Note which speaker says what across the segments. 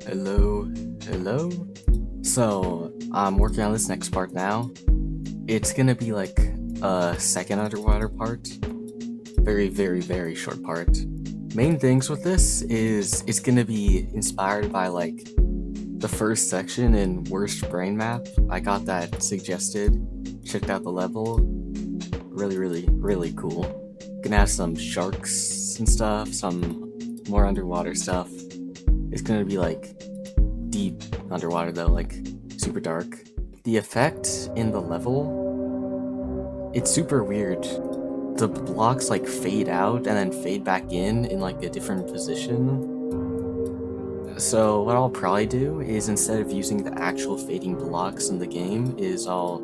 Speaker 1: Hello. So, I'm working on this next part now. It's gonna be like a second underwater part. Very short part. Main things with this is it's gonna be inspired by like the first section in Worst Brain Map. I got that suggested, checked out the level. Really cool. Gonna have some sharks and stuff, some more underwater stuff. It's gonna be like deep underwater though, like super dark. The effect in the level, it's super weird. The blocks like fade out and then fade back in like a different position. So what I'll probably do is instead of using the actual fading blocks in the game is I'll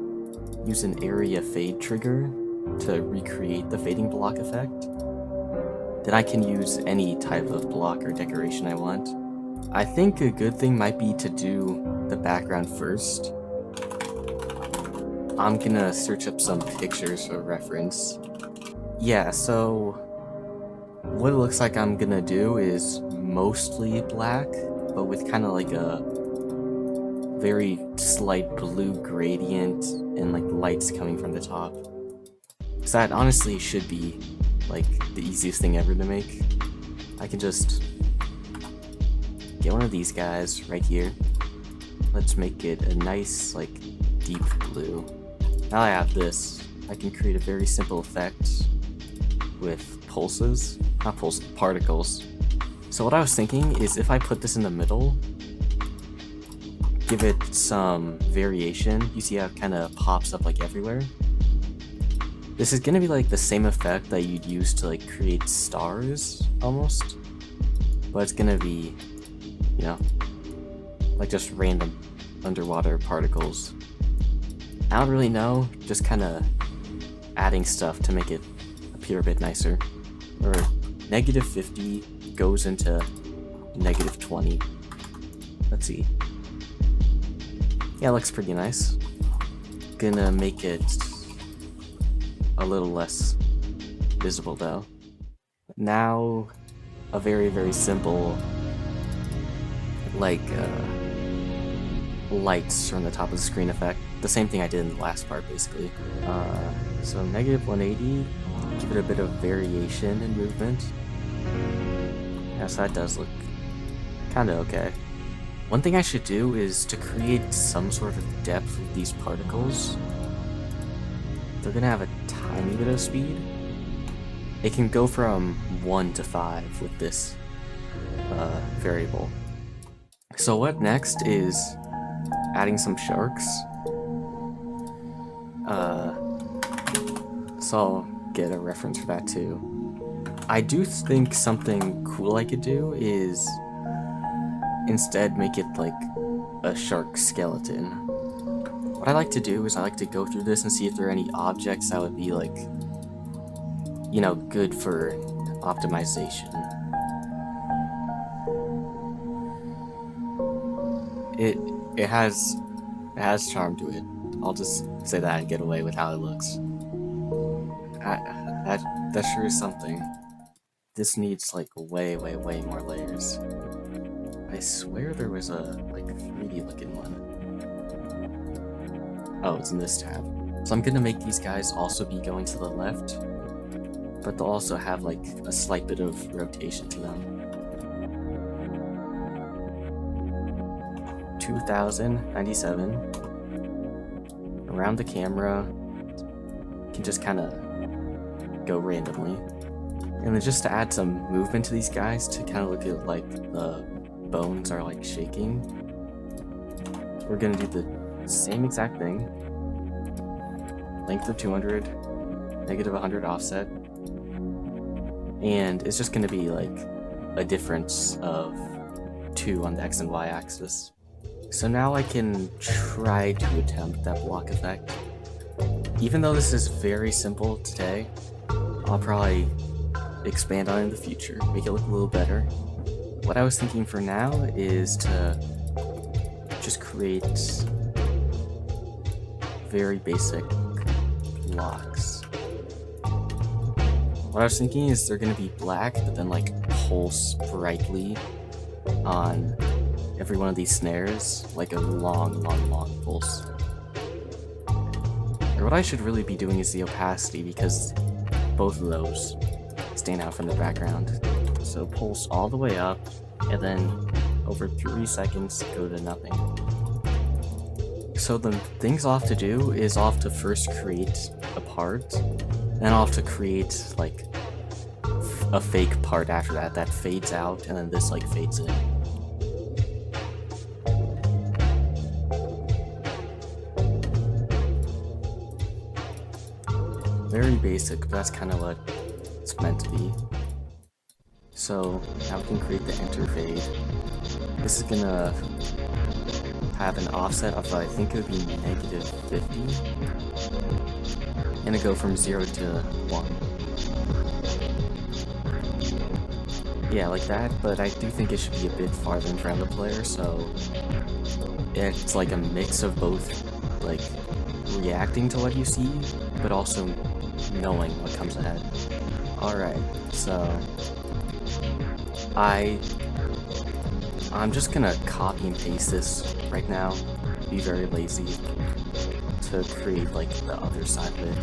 Speaker 1: use an area fade trigger to recreate the fading block effect. Then I can use any type of block or decoration I want. I think a good thing might be to do the background first. I'm gonna search up some pictures for reference. Yeah, so what it looks like I'm gonna do is mostly black, but with kind of like a very slight blue gradient and like lights coming from the top. Because that honestly should be like the easiest thing ever to make. I can just get one of these guys right here. Let's make it a nice like deep blue. Now I have this, I can create a very simple effect with pulses, not pulses, particles. So what I was thinking is if I put this in the middle, give it some variation, you see how it kind of pops up like everywhere? This is gonna be like the same effect that you'd use to like create stars, almost. But it's gonna be, you know, like just random underwater particles. I don't really know, just kind of adding stuff to make it appear a bit nicer. Or -50 goes into -20. Let's see. Yeah, it looks pretty nice. Gonna make it a little less visible though. Now, a very simple like lights from the top of the screen effect. The same thing I did in the last part basically. So -180, give it a bit of variation in movement. Yes, that does look kinda okay. One thing I should do is to create some sort of depth with these particles. They're gonna have a tiny bit of speed. It can go from 1 to 5 with this variable. So what next is adding some sharks. So I'll get a reference for that too. I do think something cool I could do is instead make it like a shark skeleton. What I like to do is I like to go through this and see if there are any objects that would be like, you know, good for optimization. It has charm to it. I'll just say that and get away with how it looks. That sure is something. This needs like way more layers. I swear there was a like 3D looking one. Oh, it's in this tab. So I'm gonna make these guys also be going to the left, but they'll also have like a slight bit of rotation to them. 2097. Around the camera, can just kind of go randomly. And then just to add some movement to these guys to kind of look at like the bones are like shaking, we're gonna do the same exact thing. Length of 200, -100 offset. And it's just gonna be like a difference of 2 on the X and Y axis. So now I can try to attempt that block effect. Even though this is very simple today, I'll probably expand on it in the future, make it look a little better. What I was thinking for now is to just create very basic blocks. What I was thinking is they're gonna be black, but then like pulse brightly on every one of these snares like a long pulse. Or what I should really be doing is the opacity, because both of those stand out from the background. So pulse all the way up, and then over 3 seconds go to nothing. So the things I'll have to do is I'll have to first create a part, then I'll have to create like a fake part after that fades out, and then this like fades in. Very basic, but that's kind of what it's meant to be. So now we can create the enter fade. This is gonna have an offset of, I think it would be -50, and it go from 0 to 1. Yeah, like that, but I do think it should be a bit farther in front of the player, so it's like a mix of both, like reacting to what you see, but also knowing what comes ahead. Alright, so I'm just gonna copy and paste this right now, be very lazy, to create like the other side of it.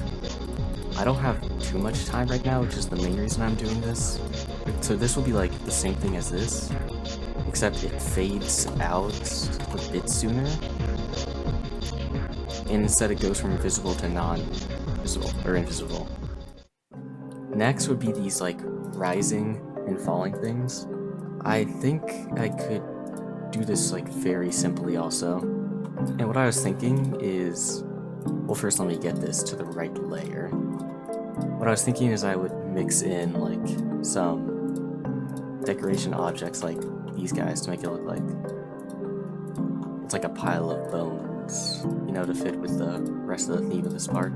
Speaker 1: I don't have too much time right now, which is the main reason I'm doing this. So this will be like the same thing as this, except it fades out a bit sooner, and instead it goes from invisible to non-visible, or invisible. Next would be these like rising and falling things. I think I could do this like very simply also. And what I was thinking is, well, first let me get this to the right layer. What I was thinking is I would mix in like some decoration objects like these guys to make it look like it's like a pile of bones, you know, to fit with the rest of the theme of this part.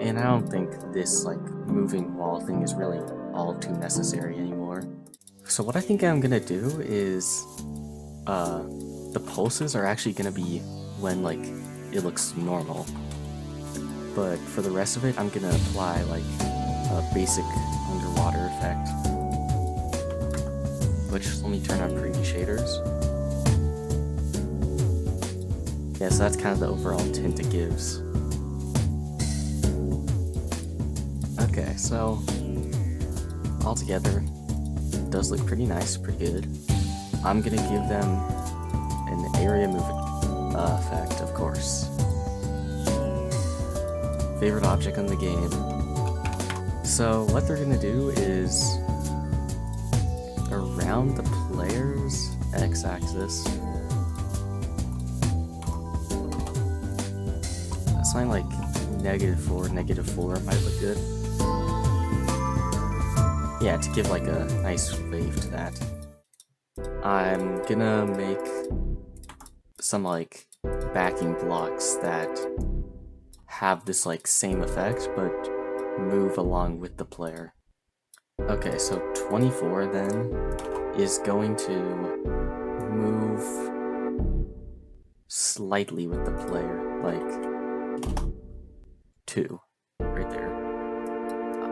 Speaker 1: And I don't think this like moving wall thing is really all too necessary anymore. So what I think I'm gonna do is the pulses are actually gonna be when like it looks normal, but for the rest of it I'm gonna apply like a basic underwater effect, which, let me turn on preview shaders. Yeah, so that's kind of the overall tint it gives. Okay, so altogether, it does look pretty nice, pretty good. I'm gonna give them an area movement effect, of course. Favorite object in the game. So what they're gonna do is, around the player's x-axis, assign like -4, -4 might look good. Yeah, to give like a nice wave to that. I'm gonna make some like backing blocks that have this like same effect but move along with the player. Okay, so 24 then is going to move slightly with the player, like 2 right there.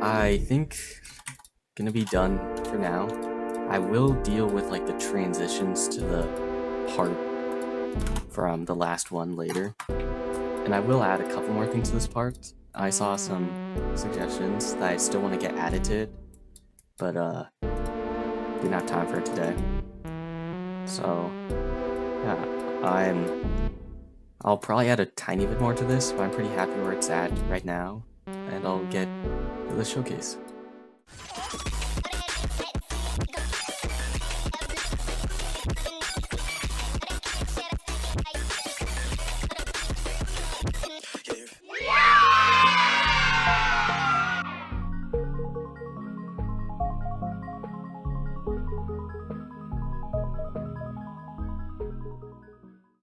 Speaker 1: I think gonna be done for now. I will deal with like the transitions to the part from the last one later, and I will add a couple more things to this part. I saw some suggestions that I still want to get added to it, but didn't have time for it today. So yeah, I'll probably add a tiny bit more to this, but I'm pretty happy where it's at right now, and I'll get to the showcase.